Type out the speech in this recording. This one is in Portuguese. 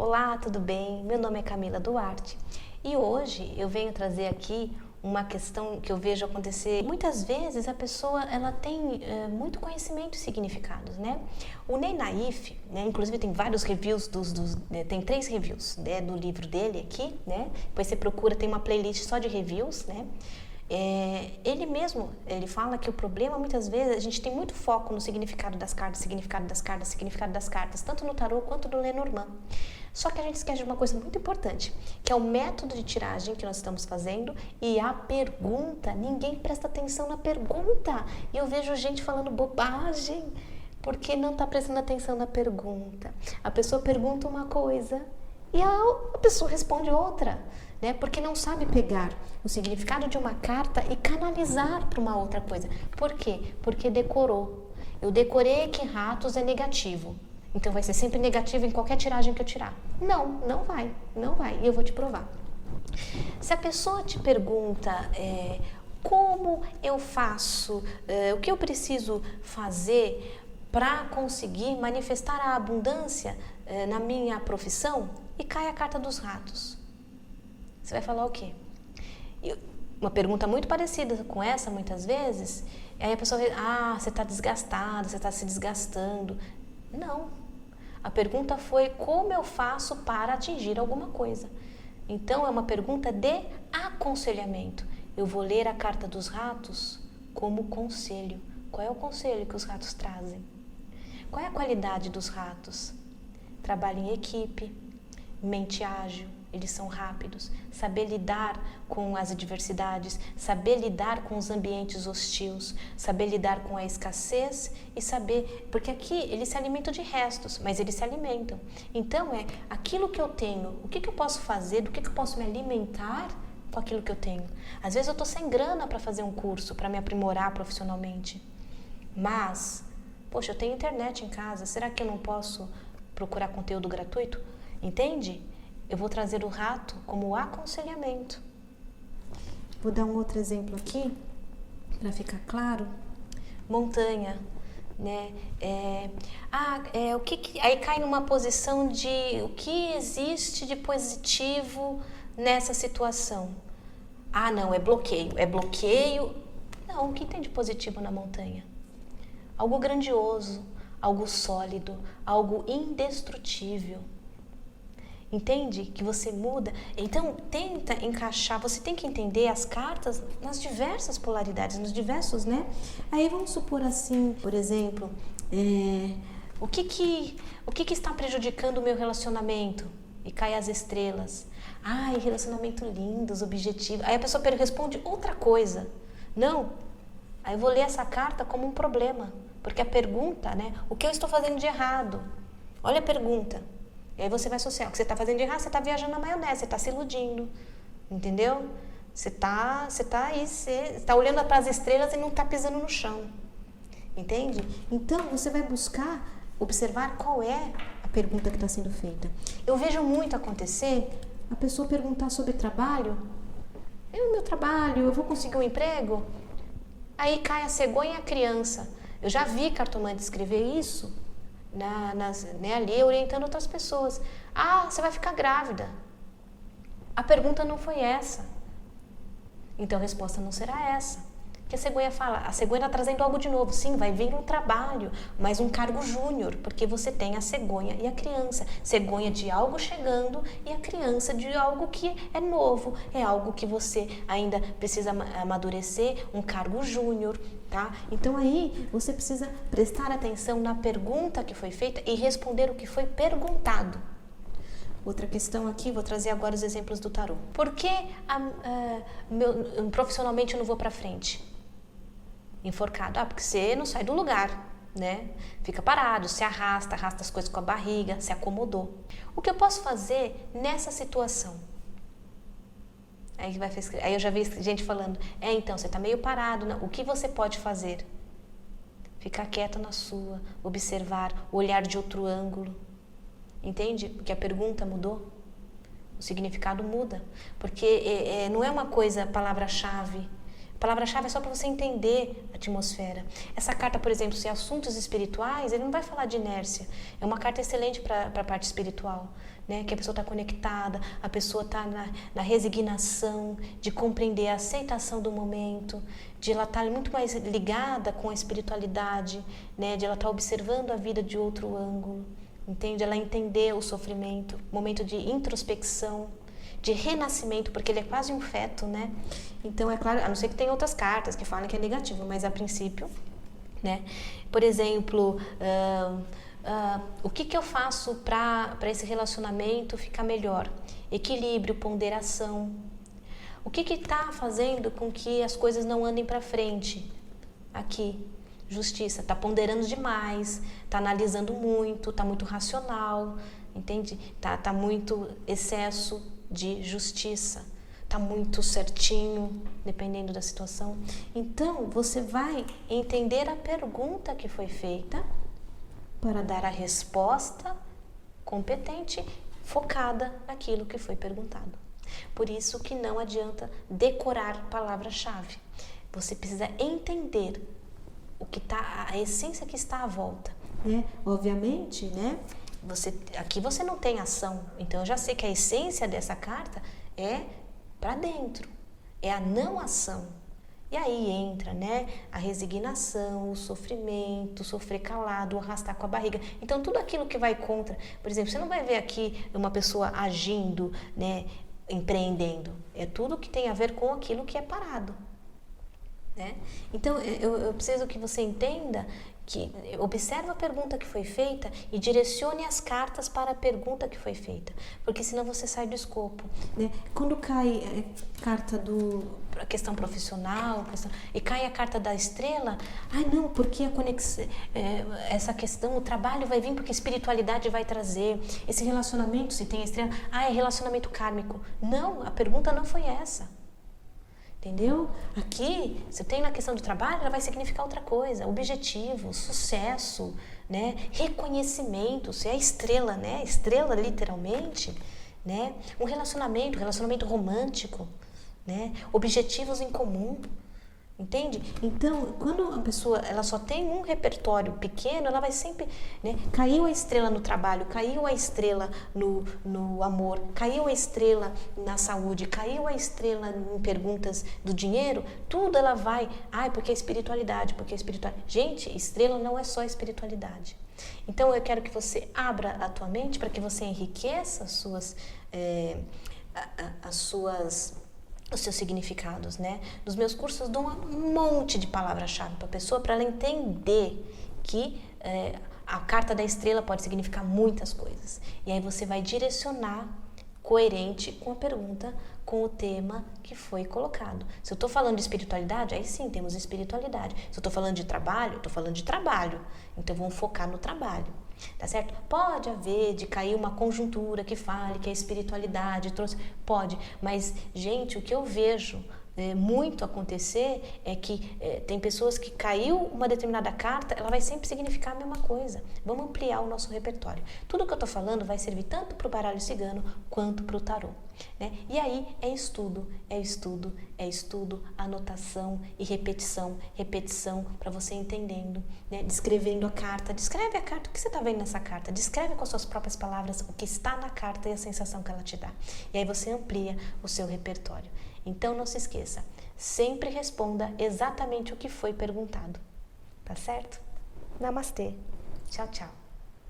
Olá, tudo bem? Meu nome é Camila Duarte e hoje eu venho trazer aqui uma questão que eu vejo acontecer. Muitas vezes a pessoa ela tem muito conhecimento e significados, né? O Ney Naif, né? Inclusive tem vários reviews tem 3 reviews, né, do livro dele aqui, né? Depois você procura, tem uma playlist só de reviews, né? Ele mesmo, ele fala que o problema, muitas vezes, a gente tem muito foco no significado das cartas, tanto no tarô quanto no Lenormand. Só que a gente esquece de uma coisa muito importante, que é o método de tiragem que nós estamos fazendo e a pergunta. Ninguém presta atenção na pergunta. E eu vejo gente falando bobagem, porque não está prestando atenção na pergunta. A pessoa pergunta uma coisa e a pessoa responde outra, né? Porque não sabe pegar o significado de uma carta e canalizar para uma outra coisa. Por quê? Porque decorou. Eu decorei que ratos é negativo. Então vai ser sempre negativo em qualquer tiragem que eu tirar. Não vai. E eu vou te provar. Se a pessoa te pergunta como eu faço, o que eu preciso fazer para conseguir manifestar a abundância na minha profissão, e cai a carta dos ratos. Você vai falar o quê? Uma pergunta muito parecida com essa, muitas vezes, aí a pessoa você está desgastado, você está se desgastando. Não. A pergunta foi como eu faço para atingir alguma coisa. Então, é uma pergunta de aconselhamento. Eu vou ler a carta dos ratos como conselho. Qual é o conselho que os ratos trazem? Qual é a qualidade dos ratos? Trabalho em equipe, mente ágil, eles são rápidos, saber lidar com as adversidades, saber lidar com os ambientes hostis, saber lidar com a escassez e saber... Porque aqui eles se alimentam de restos, mas eles se alimentam. Então, aquilo que eu tenho, o que eu posso fazer, do que eu posso me alimentar com aquilo que eu tenho. Às vezes eu estou sem grana para fazer um curso, para me aprimorar profissionalmente. Mas, poxa, eu tenho internet em casa, será que eu não posso procurar conteúdo gratuito? Entende? Eu vou trazer o rato como aconselhamento. Vou dar um outro exemplo aqui, para ficar claro. Montanha, né? Aí cai numa posição de o que existe de positivo nessa situação. Não, é bloqueio. É bloqueio. Não, o que tem de positivo na montanha? Algo grandioso, algo sólido, algo indestrutível. Entende? Que você muda. Então, tenta encaixar. Você tem que entender as cartas nas diversas polaridades, nos diversos, né? Aí vamos supor assim, por exemplo, o que está prejudicando o meu relacionamento? E cai as estrelas. Relacionamento lindo, os objetivos. Aí a pessoa responde outra coisa. Não. Aí eu vou ler essa carta como um problema. Porque a pergunta, né? O que eu estou fazendo de errado? Olha a pergunta. E aí você vai associar o que você está fazendo de errado, você está viajando na maionese, você está se iludindo, entendeu? Você está olhando para as estrelas e não está pisando no chão, entende? Então, você vai buscar observar qual é a pergunta que está sendo feita. Eu vejo muito acontecer a pessoa perguntar sobre trabalho. Meu trabalho, eu vou conseguir um emprego? Aí cai a cegonha e a criança. Eu já vi cartomante escrever isso. Ali orientando outras pessoas. Você vai ficar grávida. A pergunta não foi essa. Então a resposta não será essa. Que a cegonha fala, a cegonha está trazendo algo de novo. Sim, vai vir um trabalho, mas um cargo júnior, porque você tem a cegonha e a criança. Cegonha de algo chegando e a criança de algo que é novo. É algo que você ainda precisa amadurecer, um cargo júnior, tá? Então aí você precisa prestar atenção na pergunta que foi feita e responder o que foi perguntado. Outra questão aqui, vou trazer agora os exemplos do tarô. Por que profissionalmente eu não vou para frente? Enforcado. Porque você não sai do lugar, né? Fica parado, se arrasta as coisas com a barriga, se acomodou. O que eu posso fazer nessa situação? Aí eu já vi gente falando, então, você está meio parado, não. O que você pode fazer? Ficar quieto na sua, observar, olhar de outro ângulo. Entende? Porque a pergunta mudou, o significado muda. Porque não é uma coisa, palavra-chave. Palavra-chave é só para você entender a atmosfera. Essa carta, por exemplo, se é assuntos espirituais, ele não vai falar de inércia. É uma carta excelente para a parte espiritual, né? Que a pessoa está conectada, a pessoa está na resignação, de compreender a aceitação do momento, de ela estar muito mais ligada com a espiritualidade, né? De ela estar observando a vida de outro ângulo, entende? Ela entender o sofrimento, momento de introspecção, de renascimento, porque ele é quase um feto, né? Então, é claro, a não ser que tenha outras cartas que falam que é negativo, mas a princípio, né? Por exemplo, o que eu faço para esse relacionamento ficar melhor? Equilíbrio, ponderação. O que está fazendo com que as coisas não andem para frente? Aqui, justiça. Está ponderando demais, está analisando muito, está muito racional, entende? Tá muito excesso de justiça, tá muito certinho, dependendo da situação. Então, você vai entender a pergunta que foi feita para dar a resposta competente, focada naquilo que foi perguntado. Por isso que não adianta decorar palavra-chave. Você precisa entender o que tá, a essência que está à volta, né? Obviamente, né? Aqui você não tem ação, então eu já sei que a essência dessa carta é para dentro, é a não ação. E aí entra, né, a resignação, o sofrimento, sofrer calado, arrastar com a barriga. Então tudo aquilo que vai contra, por exemplo, você não vai ver aqui uma pessoa agindo, né, empreendendo. É tudo que tem a ver com aquilo que é parado, né? Então eu preciso que você entenda que observe a pergunta que foi feita e direcione as cartas para a pergunta que foi feita, porque senão você sai do escopo, né? Quando cai a carta a questão profissional e cai a carta da estrela, não, porque a conexão, essa questão, o trabalho vai vir porque a espiritualidade vai trazer, esse relacionamento, se tem a estrela, é relacionamento kármico. Não, a pergunta não foi essa. Entendeu? Aqui, se tem na questão do trabalho, ela vai significar outra coisa. Objetivo, sucesso, né? Reconhecimento, se é a estrela, né? Estrela, literalmente, né? Um relacionamento romântico, né? Objetivos em comum. Entende? Então, quando a pessoa ela só tem um repertório pequeno, ela vai sempre, né? Caiu a estrela no trabalho, caiu a estrela no amor, caiu a estrela na saúde, caiu a estrela em perguntas do dinheiro, tudo ela vai, porque é espiritualidade, porque é espiritualidade. Gente, estrela não é só espiritualidade. Então, eu quero que você abra a tua mente para que você enriqueça os seus significados, né? Nos meus cursos eu dou um monte de palavra-chave para a pessoa, para ela entender que a carta da estrela pode significar muitas coisas. E aí você vai direcionar coerente com a pergunta, com o tema que foi colocado. Se eu estou falando de espiritualidade, aí sim temos espiritualidade. Se eu estou falando de trabalho, eu estou falando de trabalho. Então vamos focar no trabalho. Tá certo? Pode haver de cair uma conjuntura que fale que a espiritualidade trouxe, pode, mas gente, o que eu vejo muito acontecer é que tem pessoas que caiu uma determinada carta, ela vai sempre significar a mesma coisa. Vamos ampliar o nosso repertório. Tudo que eu tô falando vai servir tanto para o baralho cigano quanto para o tarô, né? E aí é estudo, anotação e repetição para você entendendo, né? Descrevendo a carta, descreve a carta, o que você está vendo nessa carta, descreve com as suas próprias palavras o que está na carta e a sensação que ela te dá. E aí você amplia o seu repertório. Então não se esqueça, sempre responda exatamente o que foi perguntado, tá certo? Namastê, tchau, tchau.